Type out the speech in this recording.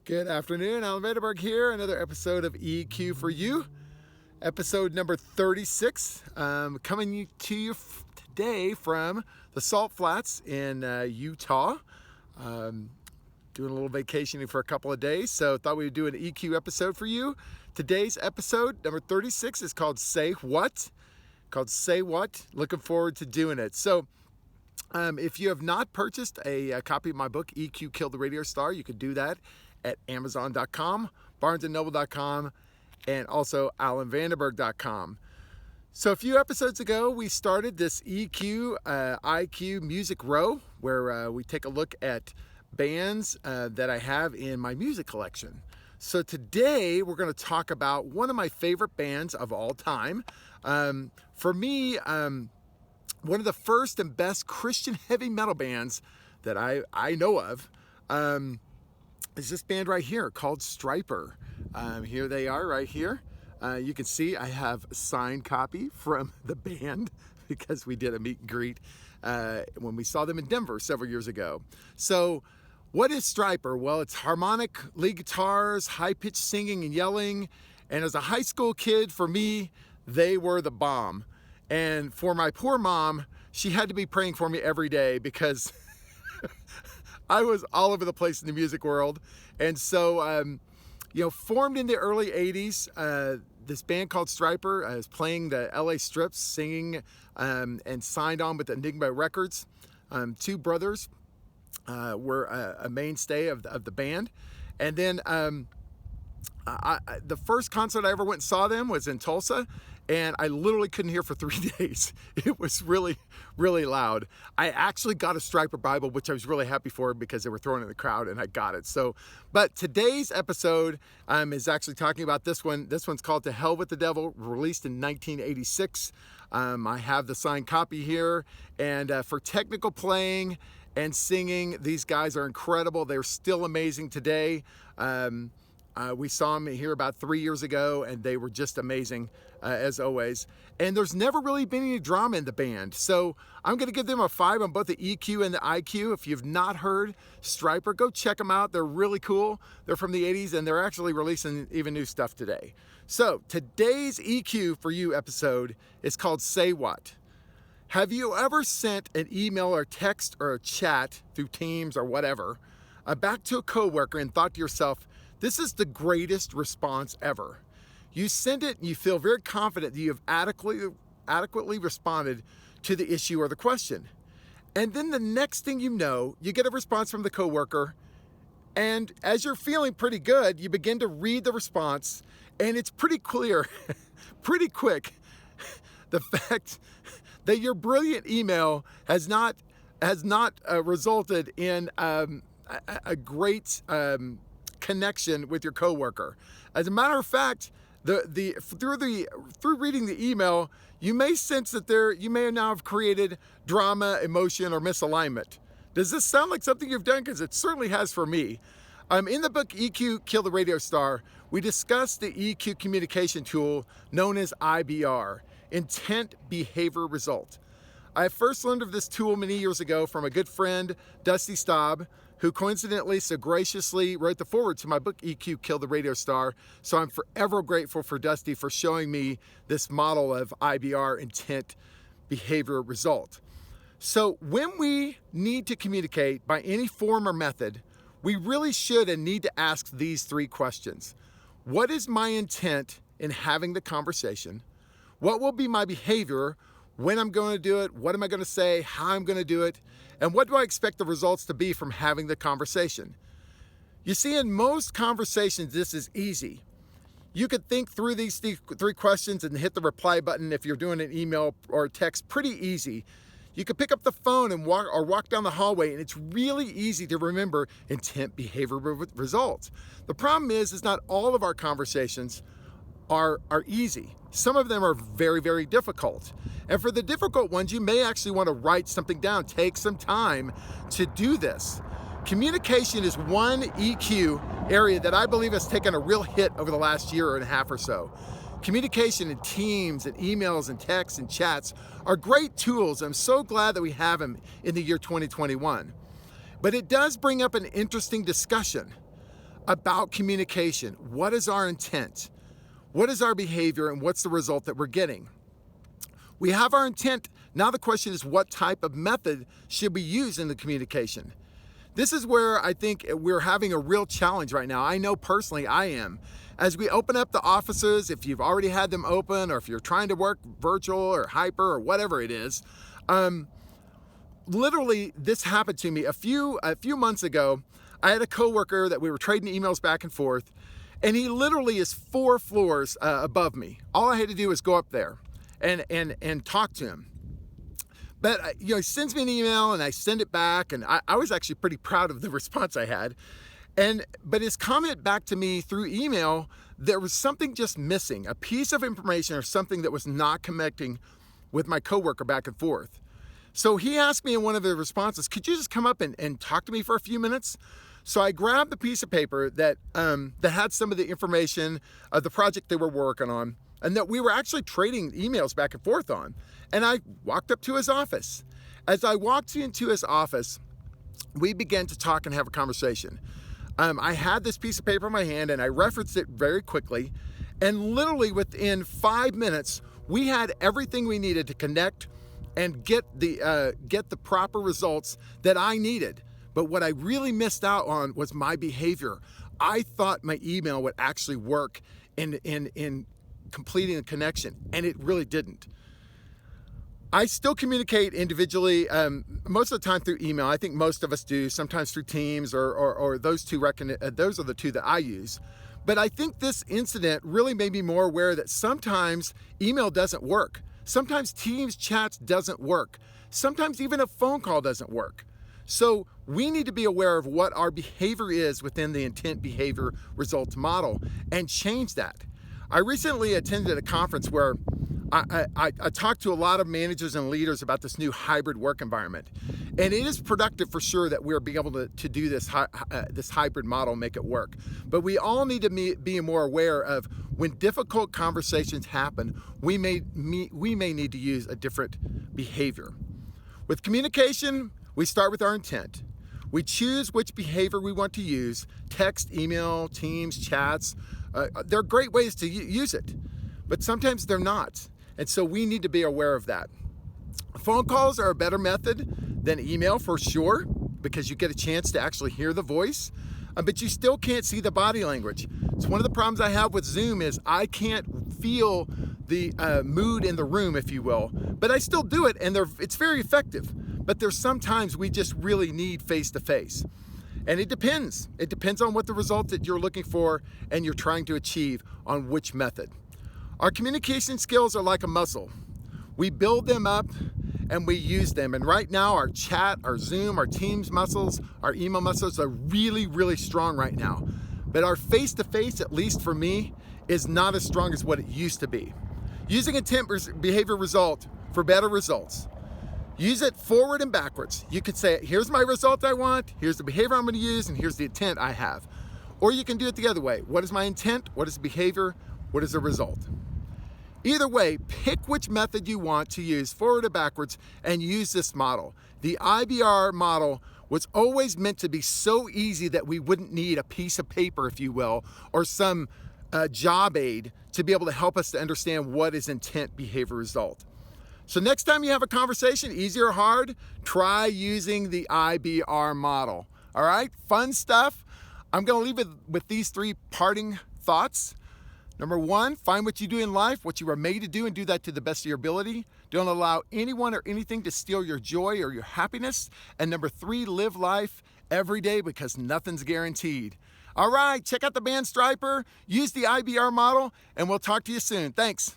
Good afternoon, Alan Vandenberg here. Another episode of EQ for You, episode number 36. Coming to you today from the Salt Flats in Utah. Doing a little vacationing for a couple of days, so thought we would do an EQ episode for you. Today's episode, number 36, is called Say What. Looking forward to doing it. So, if you have not purchased a copy of my book, EQ Killed the Radio Star, you could do that at Amazon.com, BarnesandNoble.com, and also AlanVandenberg.com. So a few episodes ago, we started this EQ IQ Music Row, where we take a look at bands that I have in my music collection. So today, we're going to talk about one of my favorite bands of all time. For me, one of the first and best Christian heavy metal bands that I know of is this band right here called Stryper. Here they are right here. You can see I have a signed copy from the band because we did a meet and greet when we saw them in Denver several years ago. So what is Stryper? Well, it's harmonic lead guitars, high-pitched singing and yelling. And as a high school kid, for me, they were the bomb. And for my poor mom, she had to be praying for me every day because I was all over the place in the music world. And so, formed in the early 80s, this band called Stryper is playing the LA Strips, singing, and signed on with Enigma Records. Two brothers were a mainstay of the band. And then the first concert I ever went and saw them was in Tulsa. And I literally couldn't hear for 3 days. It was really, really loud. I actually got a Stryper Bible, which I was really happy for because they were throwing it in the crowd and I got it. So, but today's episode is actually talking about this one. This one's called To Hell with the Devil, released in 1986. I have the signed copy here. And for technical playing and singing, these guys are incredible. They're still amazing today. We saw them here about 3 years ago, and they were just amazing, as always. And there's never really been any drama in the band. So I'm going to give them a 5 on both the EQ and the IQ. If you've not heard Stryper, go check them out. They're really cool. They're from the 80s, and they're actually releasing even new stuff today. So today's EQ for You episode is called Say What. Have you ever sent an email or text or a chat through Teams or whatever back to a coworker and thought to yourself, this is the greatest response ever? You send it and you feel very confident that you have adequately responded to the issue or the question. And then the next thing you know, you get a response from the coworker, and as you're feeling pretty good, you begin to read the response, and it's pretty clear, pretty quick, the fact that your brilliant email has not resulted in a great connection with your coworker. As a matter of fact, through reading the email, you may sense that you may now have created drama, emotion, or misalignment. Does this sound like something you've done? Because it certainly has for me. In the book EQ Kill the Radio Star, we discussed the EQ communication tool known as IBR, Intent Behavior Result. I first learned of this tool many years ago from a good friend, Dusty Staub, who coincidentally so graciously wrote the foreword to my book, EQ Kill the Radio Star. So I'm forever grateful for Dusty for showing me this model of IBR, Intent Behavior Result. So when we need to communicate by any form or method, we really should and need to ask these 3 questions. What is my intent in having the conversation? What will be my behavior? When I'm going to do it, what am I going to say, how I'm going to do it, and what do I expect the results to be from having the conversation? You see, in most conversations, this is easy. You could think through these 3 questions and hit the reply button if you're doing an email or a text pretty easy. You could pick up the phone and walk down the hallway, and it's really easy to remember intent, behavior, results. The problem is not all of our conversations are easy. Some of them are very, very difficult. And for the difficult ones, you may actually want to write something down. Take some time to do this. Communication is one EQ area that I believe has taken a real hit over the last year and a half or so. Communication in Teams and emails and texts and chats are great tools. I'm so glad that we have them in the year 2021. But it does bring up an interesting discussion. about communication. What is our intent? What is our behavior, and what's the result that we're getting? We have our intent. Now the question is, what type of method should we use in the communication? This is where I think we're having a real challenge right now. I know personally I am. As we open up the offices, if you've already had them open, or if you're trying to work virtual or hyper or whatever it is, literally this happened to me a few months ago. I had a coworker that we were trading emails back and forth, and he literally is 4 floors above me. All I had to do was go up there and talk to him. But he sends me an email and I send it back, and I was actually pretty proud of the response I had. But his comment back to me through email, there was something just missing, a piece of information or something that was not connecting with my coworker back and forth. So he asked me in one of the responses, could you just come up and talk to me for a few minutes? So I grabbed the piece of paper that had some of the information of the project they were working on, and that we were actually trading emails back and forth on. And I walked up to his office. As I walked into his office, we began to talk and have a conversation. I had this piece of paper in my hand and I referenced it very quickly. And literally within 5 minutes, we had everything we needed to connect and get the proper results that I needed. But what I really missed out on was my behavior. I thought my email would actually work in completing a connection, and it really didn't. I still communicate individually, most of the time through email. I think most of us do, sometimes through Teams or those two. Those are the two that I use. But I think this incident really made me more aware that sometimes email doesn't work. Sometimes Teams chats doesn't work. Sometimes even a phone call doesn't work. So we need to be aware of what our behavior is within the intent behavior results model and change that. I recently attended a conference where I talked to a lot of managers and leaders about this new hybrid work environment. And it is productive for sure that we're being able to do this hybrid model, make it work. But we all need to be more aware of when difficult conversations happen, we may need to use a different behavior. With communication, we start with our intent. We choose which behavior we want to use: text, email, Teams, chats. They're great ways to use it, but sometimes they're not. And so we need to be aware of that. Phone calls are a better method than email for sure, because you get a chance to actually hear the voice, but you still can't see the body language. It's one of the problems I have with Zoom is I can't feel the mood in the room, if you will, but I still do it, and it's very effective. But there's sometimes we just really need face-to-face. And it depends. It depends on what the result that you're looking for and you're trying to achieve on which method. Our communication skills are like a muscle. We build them up and we use them. And right now, our chat, our Zoom, our Teams muscles, our email muscles are really, really strong right now. But our face-to-face, at least for me, is not as strong as what it used to be. Using intent behavior result for better results. Use it forward and backwards. You could say, here's my result I want, here's the behavior I'm going to use, and here's the intent I have. Or you can do it the other way. What is my intent? What is the behavior? What is the result? Either way, pick which method you want to use, forward or backwards, and use this model. The IBR model was always meant to be so easy that we wouldn't need a piece of paper, if you will, or some job aid to be able to help us to understand what is intent, behavior, result. So next time you have a conversation, easy or hard, try using the IBR model. All right, fun stuff. I'm going to leave it with these 3 parting thoughts. Number 1, find what you do in life, what you are made to do, and do that to the best of your ability. Don't allow anyone or anything to steal your joy or your happiness. And number 3, live life every day, because nothing's guaranteed. All right, check out the band Stryper, use the IBR model, and we'll talk to you soon. Thanks.